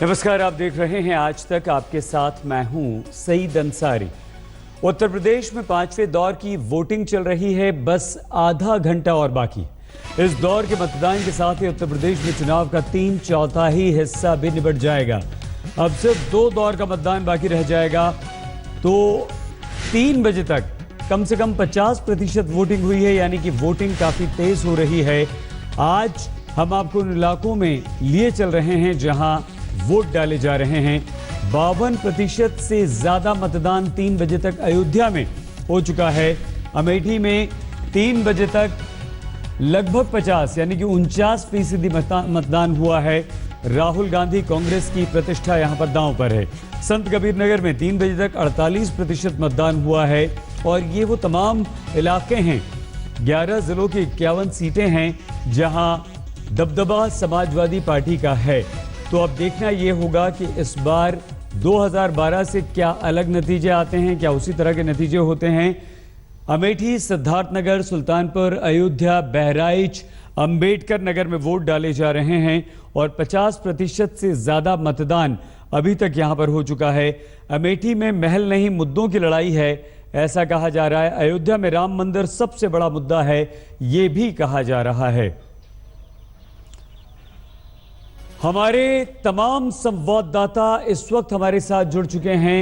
नमस्कार, आप देख रहे हैं आज तक। आपके साथ मैं हूं सईद अंसारी। उत्तर प्रदेश में 5वें दौर की वोटिंग चल रही है। बस आधा घंटा और बाकी। इस दौर के मतदान के साथ ही उत्तर प्रदेश में चुनाव का 3/4 हिस्सा भी निबट जाएगा। अब सिर्फ 2 दौर का मतदान बाकी रह जाएगा। तो 3 बजे तक कम से कम 50% वोटिंग हुई है, यानी कि वोटिंग काफी तेज हो रही है। आज हम आपको उन इलाकों में लिए चल रहे हैं जहां वोट डाले जा रहे हैं। 52% से ज्यादा मतदान 3 बजे तक अयोध्या में हो चुका है। अमेठी में 3 बजे तक लगभग 50 यानी कि 49% मतदान हुआ है। राहुल गांधी कांग्रेस की प्रतिष्ठा यहां पर दांव पर है। संत कबीर नगर में 3 बजे तक 48% मतदान हुआ है। और ये वो तमाम इलाके हैं, 11 जिलों की 51 सीटें हैं जहां दबदबा समाजवादी पार्टी का है। तो अब देखना यह होगा कि इस बार 2012 से क्या अलग नतीजे आते हैं, क्या उसी तरह के नतीजे होते हैं। अमेठी, सिद्धार्थनगर, सुल्तानपुर, अयोध्या, बहराइच, अंबेडकर नगर में वोट डाले जा रहे हैं और 50% से ज्यादा मतदान अभी तक यहां पर हो चुका है। अमेठी में महल नहीं मुद्दों की लड़ाई है, ऐसा कहा जा रहा है। अयोध्या में राम मंदिर सबसे बड़ा मुद्दा है, यह भी कहा जा रहा है। हमारे तमाम संवाददाता इस वक्त हमारे साथ जुड़ चुके हैं।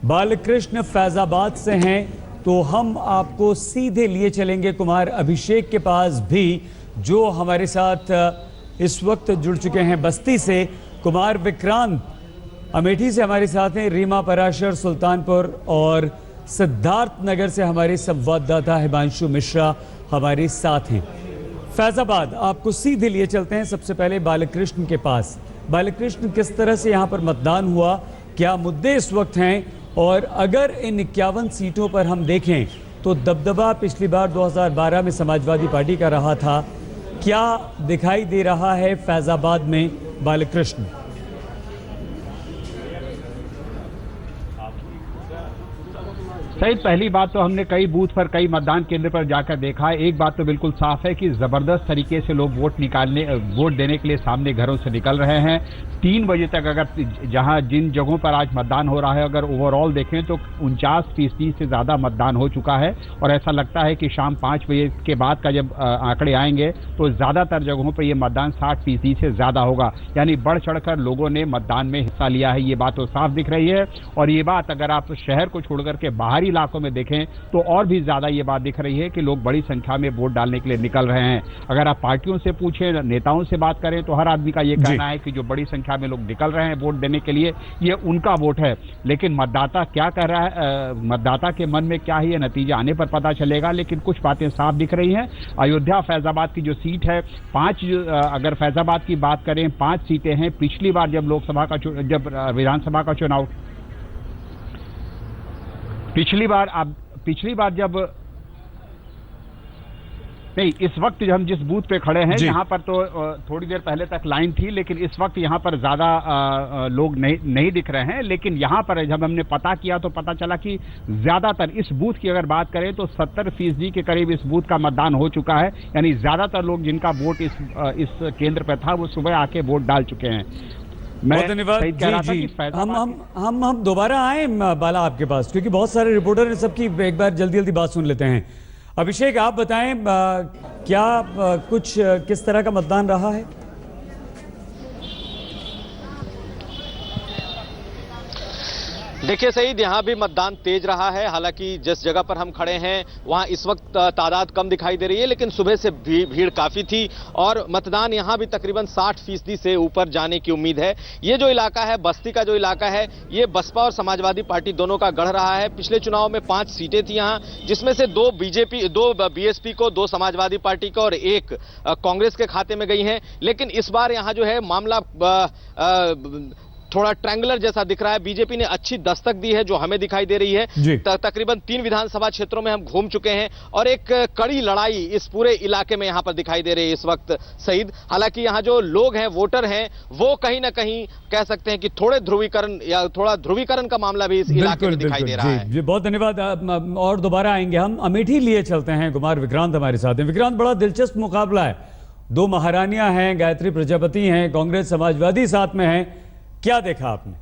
बालकृष्ण फैजाबाद से हैं, तो हम आपको सीधे लिए चलेंगे कुमार अभिषेक के पास भी, जो हमारे साथ इस वक्त जुड़ चुके हैं बस्ती से। कुमार विक्रांत अमेठी से हमारे साथ हैं। रीमा पराशर सुल्तानपुर और सिद्धार्थ नगर से हमारे संवाददाता हिमांशु मिश्रा हमारे साथ हैं। फैजाबाद आपको सीधे लिए चलते हैं। सबसे पहले बालकृष्ण के पास। बालकृष्ण, किस तरह से यहां पर मतदान हुआ, क्या मुद्दे इस वक्त हैं, और अगर इन 51 सीटों पर हम देखें तो दबदबा पिछली बार 2012 में समाजवादी पार्टी का रहा था, क्या दिखाई दे रहा है फैजाबाद में बालकृष्ण? सही, पहली बात तो हमने कई बूथ पर, कई मतदान केंद्र पर जाकर देखा है। एक बात तो बिल्कुल साफ है कि जबरदस्त तरीके से लोग वोट देने के लिए सामने घरों से निकल रहे हैं। 3 बजे तक अगर जहां जिन जगहों पर आज मतदान हो रहा है, अगर ओवरऑल देखें तो 49% से ज्यादा मतदान हो चुका है। और ऐसा लगता है कि शाम 5 बजे के बाद का जब आंकड़े आएंगे तो ज्यादातर जगहों पर यह मतदान 60% से ज्यादा होगा। यानी बढ़ चढ़कर लोगों ने मतदान में हिस्सा लिया है, ये बात तो साफ दिख रही है। और ये बात अगर आप शहर को छोड़कर के बाहरी इलाकों में देखें तो और भी ज्यादा ये बात दिख रही है कि लोग बड़ी संख्या में वोट डालने के लिए निकल रहे हैं। अगर आप पार्टियों से पूछें, नेताओं से बात करें, तो हर आदमी का ये कहना है कि जो बड़ी संख्या में लोग निकल रहे हैं वोट देने के लिए, ये उनका वोट है। लेकिन मतदाता क्या कर रहा है, मतदाता के मन में क्या है, ये नतीजा आने पर पता चलेगा। लेकिन कुछ बातें साफ दिख रही हैं। अयोध्या फैजाबाद की जो सीट है, 5, अगर फैजाबाद की बात करें 5 सीटें हैं। पिछली बार जब जब विधानसभा का चुनाव, पिछली बार जब नहीं, इस वक्त हम जिस बूथ पे खड़े हैं यहाँ पर तो थोड़ी देर पहले तक लाइन थी, लेकिन इस वक्त यहाँ पर ज्यादा लोग नहीं दिख रहे हैं। लेकिन यहाँ पर जब हमने पता किया तो पता चला कि ज्यादातर इस बूथ की अगर बात करें तो 70% के करीब इस बूथ का मतदान हो चुका है। यानी ज्यादातर लोग जिनका वोट इस केंद्र पर था वो सुबह आके वोट डाल चुके हैं। बहुत धन्यवाद। जी, हम दोबारा आए बाला आपके पास, क्योंकि बहुत सारे रिपोर्टर हैं, सबकी एक बार जल्दी बात सुन लेते हैं। अभिषेक, आप बताएं क्या कुछ किस तरह का मतदान रहा है? देखिए सईद, यहाँ भी मतदान तेज रहा है। हालांकि जिस जगह पर हम खड़े हैं वहाँ इस वक्त तादाद कम दिखाई दे रही है, लेकिन सुबह से भीड़ काफी थी और मतदान यहाँ भी तकरीबन 60% से ऊपर जाने की उम्मीद है। ये जो इलाका है, बस्ती का जो इलाका है, ये बसपा और समाजवादी पार्टी दोनों का गढ़ रहा है। पिछले चुनाव में 5 सीटें थी यहाँ, जिसमें से 2 बीएसपी को, 2 समाजवादी पार्टी को और 1 कांग्रेस के खाते में गई हैं। लेकिन इस बार यहाँ जो है मामला थोड़ा ट्रायंगुलर जैसा दिख रहा है। बीजेपी ने अच्छी दस्तक दी है जो हमें दिखाई दे रही है। तकरीबन 3 विधानसभा क्षेत्रों में हम घूम चुके हैं और एक कड़ी लड़ाई इस पूरे इलाके में यहां पर दिखाई दे रही है इस वक्त सईद। हालांकि यहां जो लोग हैं, वोटर हैं, वो कहीं ना कहीं कह सकते हैं कि थोड़ा ध्रुवीकरण का मामला भी इस इलाके में दिखाई दे रहा है। जी, बहुत धन्यवाद। और दोबारा आएंगे हम। अमेठी लिए चलते हैं, कुमार विक्रांत हमारे साथ हैं। विक्रांत, बड़ा दिलचस्प मुकाबला है। 2 महारानियां हैं, गायत्री प्रजापति हैं, कांग्रेस समाजवादी साथ में हैं। क्या देखा आपने?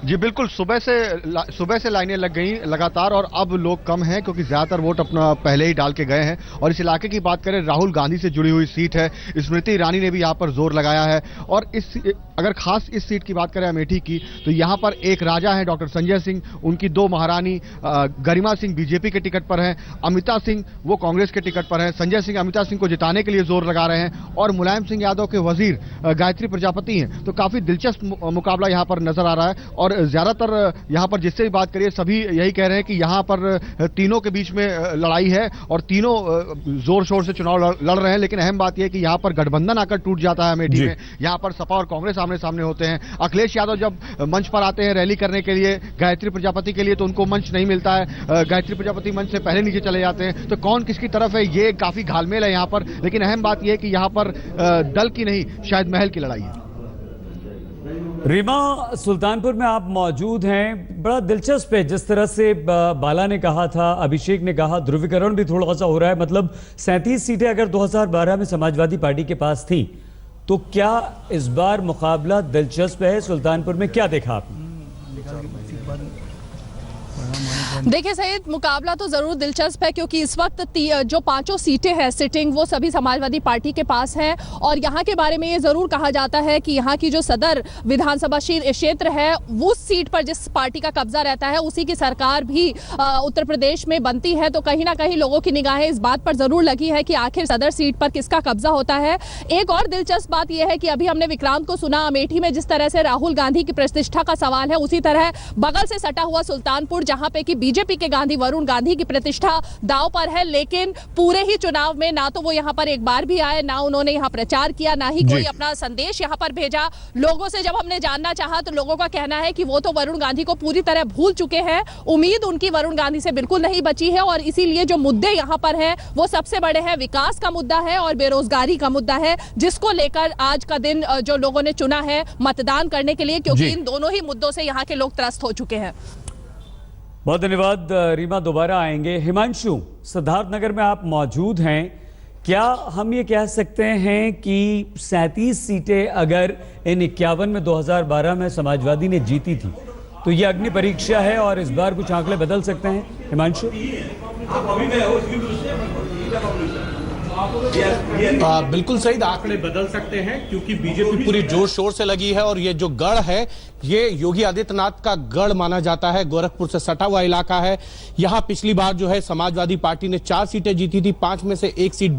जी बिल्कुल, सुबह से लाइनें लग गई लगातार, और अब लोग कम हैं क्योंकि ज़्यादातर वोट अपना पहले ही डाल के गए हैं। और इस इलाके की बात करें, राहुल गांधी से जुड़ी हुई सीट है, स्मृति ईरानी ने भी यहाँ पर जोर लगाया है। और अगर खास इस सीट की बात करें अमेठी की, तो यहाँ पर एक राजा हैं डॉक्टर संजय सिंह, उनकी दो महारानी गरिमा सिंह बीजेपी के टिकट पर हैं, अमिता सिंह वो कांग्रेस के टिकट पर हैं। संजय सिंह अमिता सिंह को जिताने के लिए जोर लगा रहे हैं, और मुलायम सिंह यादव के वजीर गायत्री प्रजापति हैं। तो काफी दिलचस्प मुकाबला यहाँ पर नजर आ रहा है। और ज्यादातर यहाँ पर जिससे भी बात करिए, सभी यही कह रहे हैं कि यहाँ पर तीनों के बीच में लड़ाई है और तीनों जोर शोर से चुनाव लड़ रहे हैं। लेकिन अहम बात यह है कि यहाँ पर गठबंधन आकर टूट जाता है अमेठी में। यहाँ पर सपा और कांग्रेस आमने सामने होते हैं। अखिलेश यादव जब मंच पर आते हैं रैली करने के लिए गायत्री प्रजापति के लिए, तो उनको मंच नहीं मिलता है। गायत्री प्रजापति मंच से पहले नीचे चले जाते हैं। तो कौन किसकी तरफ है, ये काफी घालमेल है यहाँ पर। लेकिन अहम बात यह है कि यहाँ पर दल की नहीं, शायद महल की लड़ाई है। रीमा, सुल्तानपुर में आप मौजूद हैं। बड़ा दिलचस्प है जिस तरह से बाला ने कहा था, अभिषेक ने कहा, ध्रुवीकरण भी थोड़ा सा हो रहा है। मतलब 37 सीटें अगर 2012 में समाजवादी पार्टी के पास थी, तो क्या इस बार मुकाबला दिलचस्प है? सुल्तानपुर में क्या देखा आपने? देखिए सईद, मुकाबला तो जरूर दिलचस्प है क्योंकि इस वक्त जो 5 सीटें हैं सिटिंग, वो सभी समाजवादी पार्टी के पास हैं। और यहाँ के बारे में ये जरूर कहा जाता है कि यहाँ की जो सदर विधानसभा क्षेत्र है, उस सीट पर जिस पार्टी का कब्जा रहता है, उसी की सरकार भी उत्तर प्रदेश में बनती है। तो कहीं ना कहीं लोगों की निगाहें इस बात पर जरूर लगी है कि आखिर सदर सीट पर किसका कब्जा होता है। एक और दिलचस्प बात यह है कि अभी हमने विक्रांत को सुना, अमेठी में जिस तरह से राहुल गांधी की प्रतिष्ठा का सवाल है, उसी तरह बगल से सटा हुआ सुल्तानपुर, जहां पे कि बीजेपी के गांधी वरुण गांधी की प्रतिष्ठा दांव पर है। लेकिन पूरे ही चुनाव में ना तो वो यहां पर एक बार भी आए, ना उन्होंने यहां प्रचार किया, ना ही कोई अपना संदेश यहां पर भेजा। लोगों से जब हमने जानना चाहा तो लोगों का कहना है कि वो तो वरुण गांधी को पूरी तरह भूल चुके हैं। उम्मीद उनकी वरुण गांधी से बिल्कुल नहीं बची है। और इसीलिए जो मुद्दे यहां पर हैं वो सबसे बड़े हैं, विकास का मुद्दा है और बेरोजगारी का मुद्दा है, जिसको लेकर आज का दिन जो लोगों ने चुना है मतदान करने के लिए, क्योंकि इन दोनों ही मुद्दों से यहाँ के लोग त्रस्त हो चुके हैं। बहुत धन्यवाद रीमा, दोबारा आएंगे। हिमांशु, सिद्धार्थनगर में आप मौजूद हैं। क्या हम ये कह सकते हैं कि 37 सीटें अगर इन 51 में 2012 में समाजवादी ने जीती थी, तो ये अग्नि परीक्षा है और इस बार कुछ आंकड़े बदल सकते हैं? हिमांशु, बिल्कुल सही, आंकड़े बदल सकते हैं क्योंकि बीजेपी पूरी जोर शोर से लगी है। और ये जो गढ़ है, ये योगी आदित्यनाथ का गढ़ माना जाता है, गोरखपुर से सटा हुआ इलाका है। यहाँ पिछली बार जो है समाजवादी पार्टी ने 4 सीटें जीती थी, 5 में से 1 सीट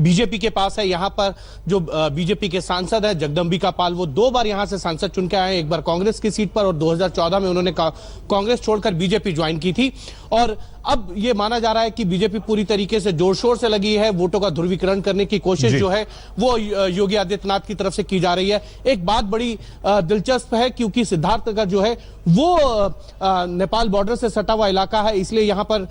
बीजेपी के पास है। यहाँ पर जो बीजेपी के सांसद है जगदम्बिका पाल, वो 2 बार यहाँ से सांसद चुन के आए, एक बार कांग्रेस की सीट पर और 2014 में उन्होंने कांग्रेस छोड़कर बीजेपी ज्वाइन की थी। और अब ये माना जा रहा है कि बीजेपी पूरी तरीके से जोर शोर से लगी है, वोटों का ध्रुवीकरण करने की कोशिश जो है वो योगी आदित्यनाथ की तरफ से की जा रही है। एक बात बड़ी दिलचस्प है क्योंकि सिद्धार्थनगर जो है वो नेपाल बॉर्डर से सटा हुआ इलाका है, इसलिए यहाँ पर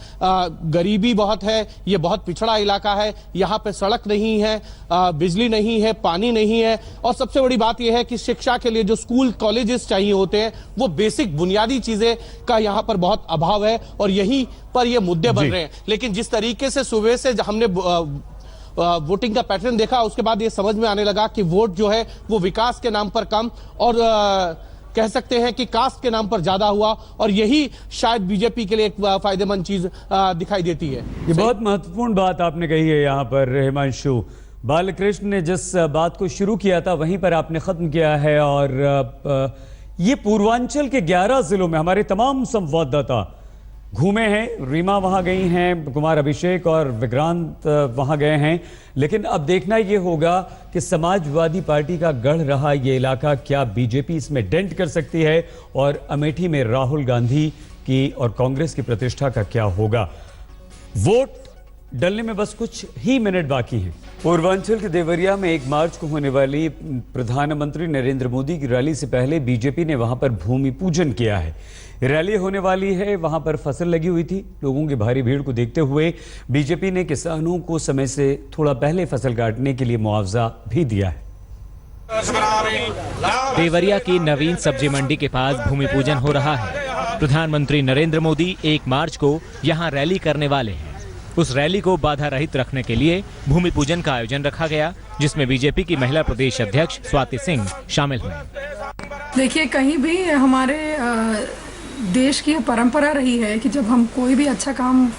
गरीबी बहुत है, ये बहुत पिछड़ा इलाका है। यहाँ पे सड़क नहीं है, बिजली नहीं है, पानी नहीं है, और सबसे बड़ी बात यह है कि शिक्षा के लिए जो स्कूल कॉलेजेस चाहिए होते हैं, वो बेसिक बुनियादी चीजें का यहाँ पर बहुत अभाव है और यहीं पर ये मुद्दे बन रहे हैं। लेकिन जिस तरीके से सुबह से हमने वोटिंग का पैटर्न देखा, उसके बाद ये समझ में आने लगा कि वोट जो है वो विकास के नाम पर कम और कह सकते हैं कि कास्ट के नाम पर ज्यादा हुआ, और यही शायद बीजेपी के लिए एक फायदेमंद चीज दिखाई देती है। ये बहुत महत्वपूर्ण बात आपने कही है यहाँ पर हिमांशु। बालकृष्ण ने जिस बात को शुरू किया था वहीं पर आपने खत्म किया है। और ये पूर्वांचल के 11 जिलों में हमारे तमाम संवाददाता घूमे हैं। रीमा वहां गई हैं, कुमार अभिषेक और विक्रांत वहां गए हैं। लेकिन अब देखना यह होगा कि समाजवादी पार्टी का गढ़ रहा ये इलाका, क्या बीजेपी इसमें डेंट कर सकती है, और अमेठी में राहुल गांधी की और कांग्रेस की प्रतिष्ठा का क्या होगा। वोट डलने में बस कुछ ही मिनट बाकी हैं। पूर्वांचल के देवरिया में 1 मार्च को होने वाली प्रधानमंत्री नरेंद्र मोदी की रैली से पहले बीजेपी ने वहां पर भूमि पूजन किया है। रैली होने वाली है, वहां पर फसल लगी हुई थी। लोगों की भारी भीड़ को देखते हुए बीजेपी ने किसानों को समय से थोड़ा पहले फसल काटने के लिए मुआवजा भी दिया है। देवरिया की नवीन सब्जी मंडी के पास भूमि पूजन हो रहा है। प्रधानमंत्री नरेंद्र मोदी 1 मार्च को यहां रैली करने वाले हैं। उस रैली को बाधा रहित रखने के लिए भूमि पूजन का आयोजन रखा गया, जिसमें बीजेपी की महिला प्रदेश अध्यक्ष स्वाति सिंह शामिल हुई। देखिए, कहीं भी हमारे देश की परंपरा रही है कि जब हम कोई भी अच्छा काम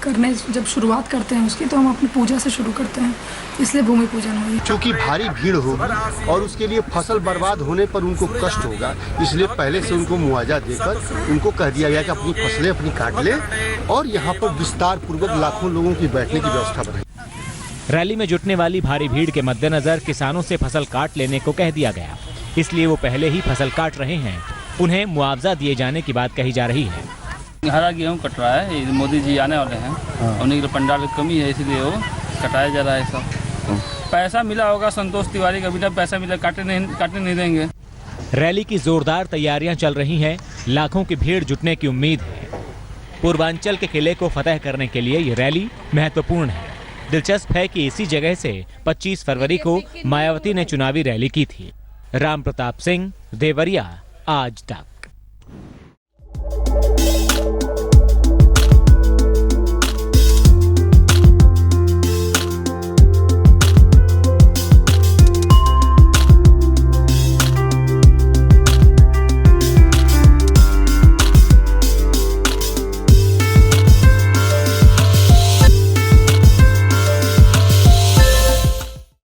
करने जब शुरुआत करते हैं उसकी, तो हम अपनी पूजा से शुरू करते हैं, इसलिए भूमि पूजन हुई। क्योंकि भारी भीड़ होगी और उसके लिए फसल बर्बाद होने पर उनको कष्ट होगा, इसलिए पहले से उनको मुआवजा देकर उनको कह दिया गया कि अपनी फसलें अपनी काट लें और यहाँ पर विस्तार पूर्वक लाखों लोगों की बैठने की व्यवस्था बनाई। रैली में जुटने वाली भारी भीड़ के मद्देनजर किसानों से फसल काट लेने को कह दिया गया, इसलिए वो पहले ही फसल काट रहे हैं। उन्हें मुआवजा दिए जाने की बात कही जा रही है। हरा गेहूँ कट रहा है, मोदी जी आने वाले हैं, उन्हीं के पंडाल की कमी है, इसलिए वो कटाया जा रहा है। सब पैसा मिला होगा, संतोष तिवारी का बिना पैसा मिला काटने नहीं देंगे। रैली की जोरदार तैयारियां चल रही हैं, लाखों की भीड़ जुटने की उम्मीद है। पूर्वांचल के किले को फतह करने के लिए ये रैली महत्वपूर्ण है। दिलचस्प है कि इसी जगह से 25 फरवरी को मायावती ने चुनावी रैली की थी। राम प्रताप सिंह, देवरिया, आज तक।